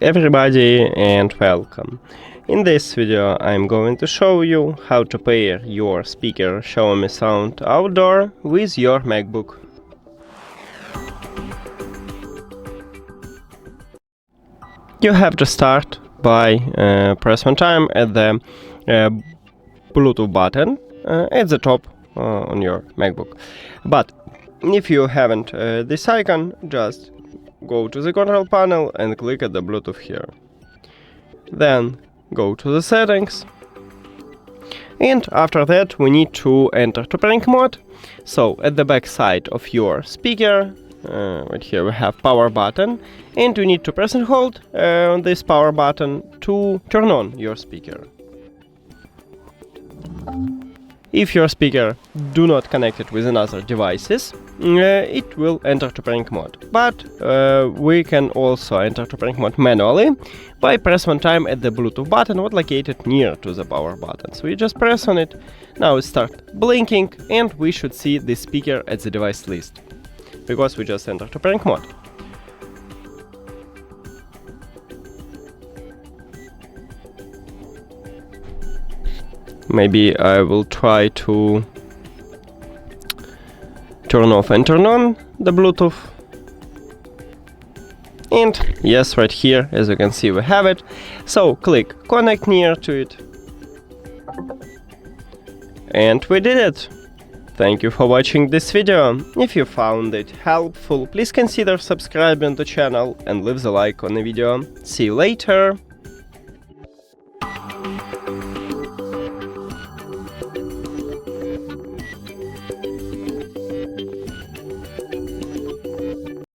everybody and welcome. In this video I'm going to show you how to pair your speaker XIAOMI Sound Outdoor with your MacBook. You have to start by press one time at the Bluetooth button at the top on your MacBook. But if you haven't this icon, just go to the control panel and click at the Bluetooth here. Then go to the settings, and after that we need to enter to prank mode. So at the back side of your speaker, right here we have power button, and you need to press and hold on this power button to turn on your speaker. If your speaker do not connect it with another devices, it will enter to prank mode. But we can also enter to prank mode manually by press one time at the Bluetooth button what located near to the power button. So you just press on it, now it starts blinking, and we should see the speaker at the device list, because we just entered to prank mode. Maybe I will try to turn off and turn on the Bluetooth. And yes, right here, as you can see, we have it. So click connect near to it. And we did it. Thank you for watching this video. If you found it helpful, please consider subscribing to the channel and leave the like on the video. See you later.